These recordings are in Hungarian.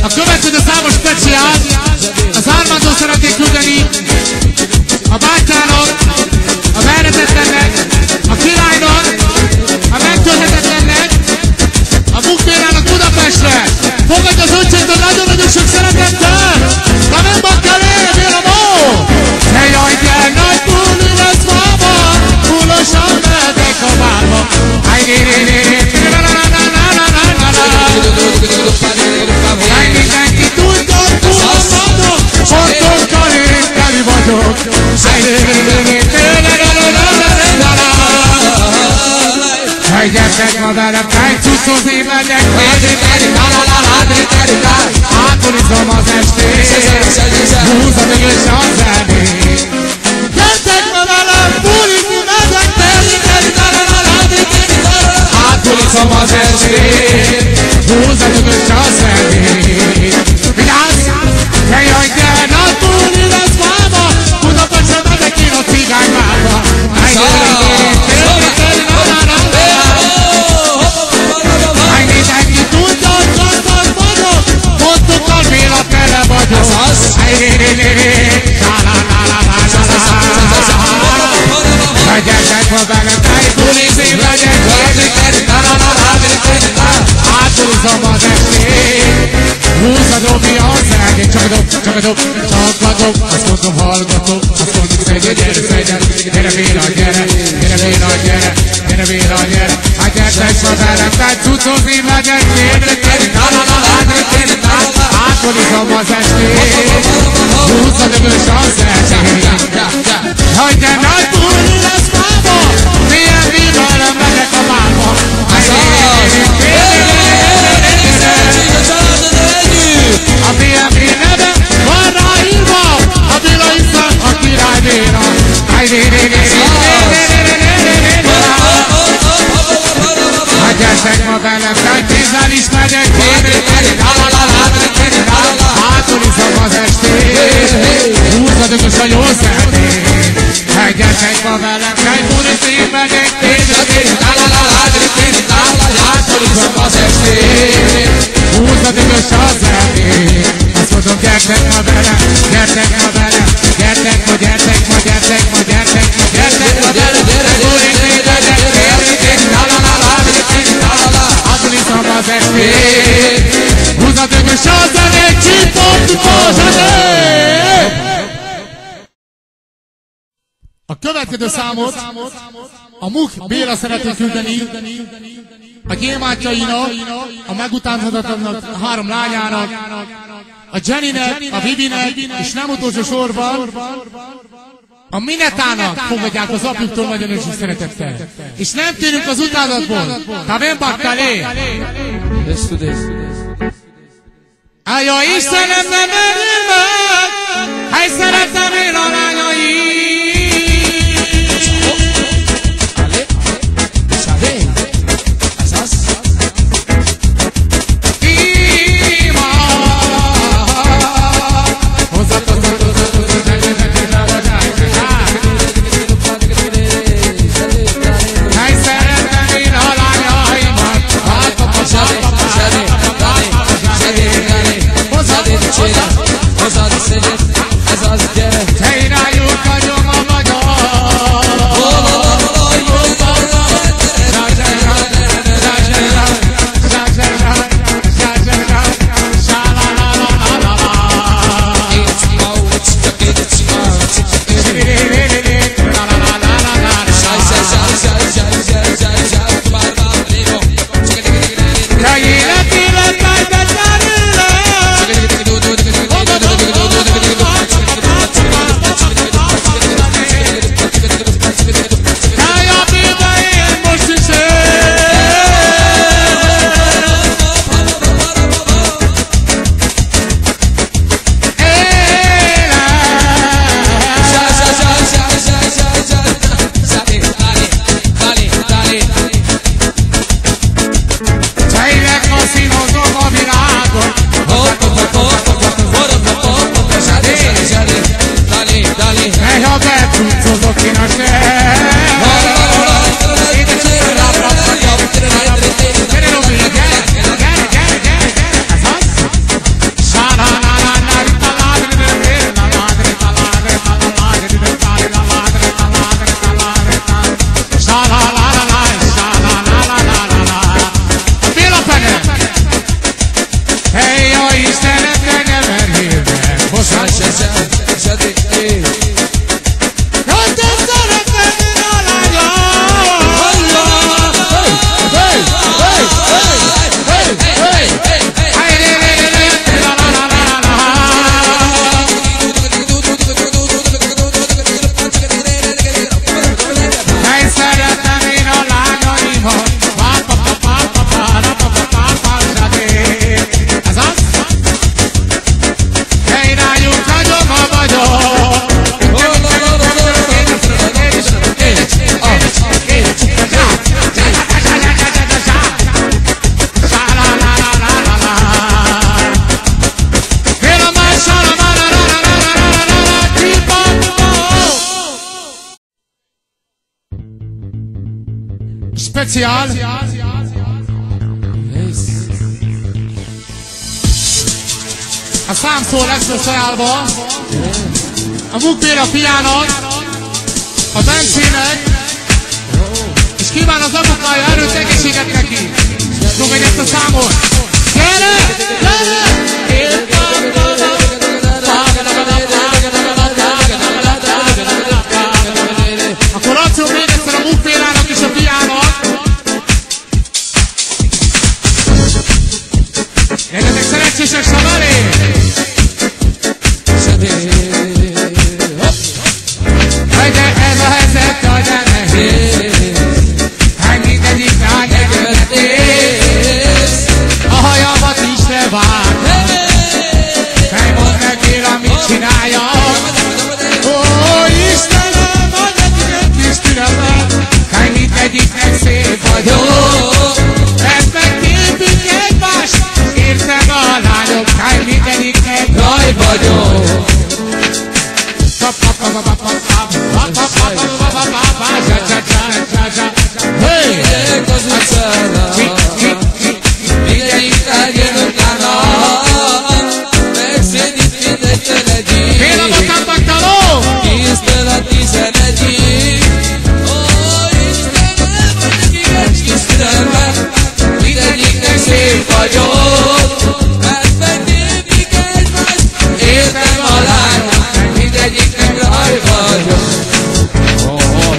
A következő számos speciál az Armandó szeretnék küldeni a bátyának, a verhetetlennek, a királynak, a megtörhetetlennek, a Bukbérának Budapestre. Fogadj az öccsétől nagyon-nagyon sok szeretettel! Kamen Bakkalé, Vélomó! Ne jaj, gyere, nagy buli lesz máma, hullosan mehetek a várba. Mindenki tudja, tudod, pontokkal én teli vagyok. Gyertek ma velem, tájcucozni megyek, átolizom az estét, húzom és a zenét. Gyertek ma velem, bulizni megyek, átolizom az estét, húzom és a zenét. Vigyázz, ne jaj, gyere, nagy buli lesz máma, Budapestre megyek én a cigányvába. Gyertek ma velem, tájbulizni megyek, átolizom az estét, húzza dobni a zenét. Csak a dob, azt mondom hallgatom, azt mondjuk szegyen, gyere Béla, gyere Béla, gyere. Hát gyertek ma velem, tájcucozni megyek, átolizom az estét, húzza dobni a zenét. Hogy de nagy buli lesz máma, milyen vízvelem megyek a várba. A BMV neve van ráírva, a Béla iszak, a király Béla. Hát gyertek ma velem, tájkézzel is megyek, átolizom az estét, húzzadökös a jó zenét. Hát gyertek ma velem, tájbulizni megyek, átolizom az estét, húzzadökös a zenét. Azt mondom, gyertek ma velem, gyertek ma velem, gyertek ma, gyertek ma, gyertek ma, gyertek ma, gyertek ma, bulizni megyek, átolizom az estét, húzzadökös a zenét, csipop-csipop zenét. A következő számot a Muk Béla szeretné küldeni a gyémántjainak, a megutánzhatatlannak, a 3 lányának, a Jennynek, a Vivinek, és nem utolsó sorban a Minetának fogadják az apjuktól nagyon sok szeretettel. És nem térünk az utánatból. Kamen Bakkalé! Ajja, Istenem, nem örül meg, hely szeretem én a lányai. Cucozok én a sem. Speciál. A szám szól lesz összeállva. A Mukbér a fiának, a Bencének, és kíván az apukája erőt, egészséget neki. Fogadj ezt a számot! Gyere! Gyere! Akkor adszom még egyszer a Mukbérának és a fiának. Legyetek szerencsések, Savaré! De ez a helyzet nagyon nehéz, hát mindegyik rányegőt néz, a hajamat is levár, fejmond meg kérem, mit csináljak. Ó, Istenem, adj nekik kis türelmet, hát mindegyiknek szép vagyok, ezt megképik egymást, értem a lányok, hát mindegyiknek raj vagyok. Hey! Az utcára, mindegyik tárgyal utána, megszédít mindegy tölegyik. Fél a bokátnak taló! 10-től a 11-ig. Ó, Istenem, hogy nekik egy kis türelmet, mindegyiknek szép vagyok, mert megképik egymást, értem a lányok, mindegyiknek raj vagyok.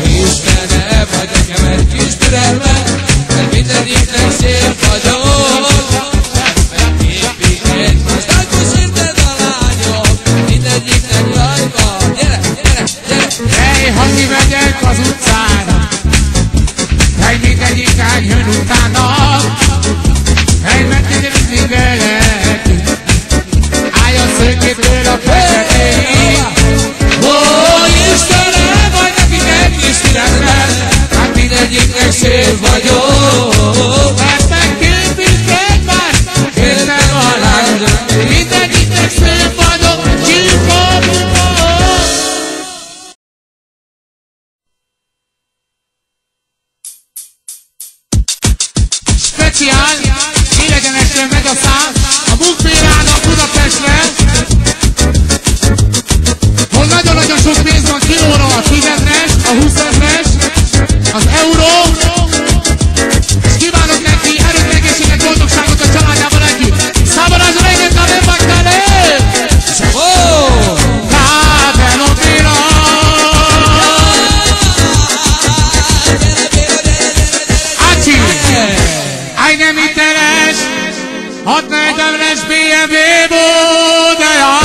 Istenem, vagy nekem egy kis türelmet, mert mindegyiknek szép vagyok. Megképik egymást, akkor érted a lányok, mindegyiknek raj van. Gyere, gyere, gyere! Hey, ha kimegyek az utcára, hey, mindegyik jön utána, hey, mert mindegyik velek, álljon szökétől a feketéig. Ó, Istenem, vagy nekik egy kis türelmet, hát mindegyiknek szép vagyok, mert megképik egymást, értem a lányok, mindegyiknek szép vagyok, csípom. Speciál, idegenestől megy a szám, a Mukbérának Budapestre, hol nagyon-nagyon sok pénz van kilóra, a 10-es, a 20-es, az euró, és kívánok neki erőt, egészséget, boldogságot a családjával együtt. Szabadásra egyet a nem vagytál el! Ráden opéra! Ácsi! Áj nem hiteles, 640-es BMW Bódeja!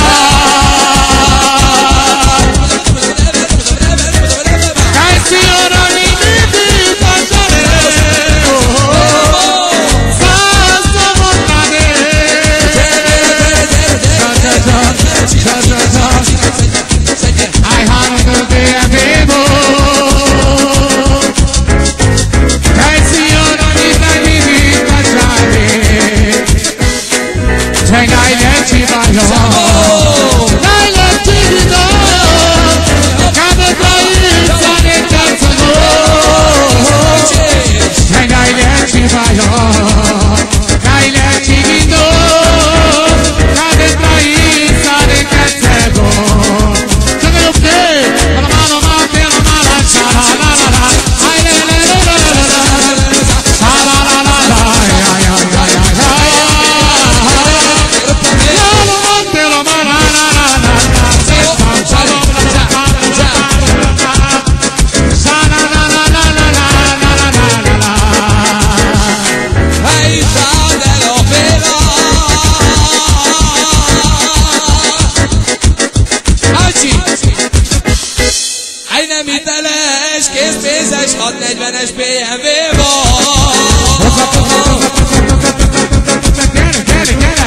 készpénzes 640-es BMW van.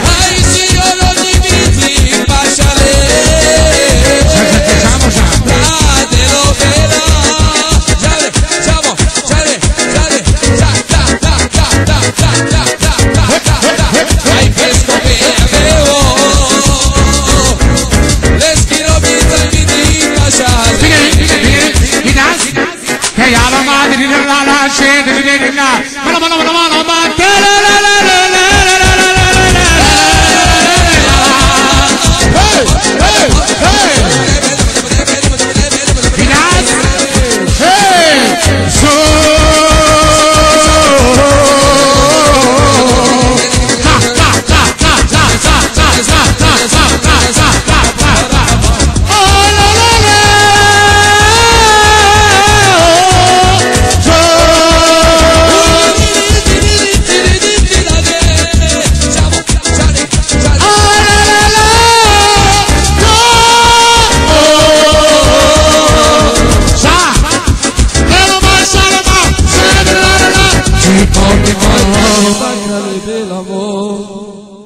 Ha is írjon, Dimitri Pasalé. Ráde Lopera. Zsale, zsamo, zsale, zsale, zsa, ta, ta, ta, ta, ta, ta, ta, ta, ta, ta. Hai questo BMW. L'eskino pizza Dimitri Pasalé. Che la madre della la scende del amor.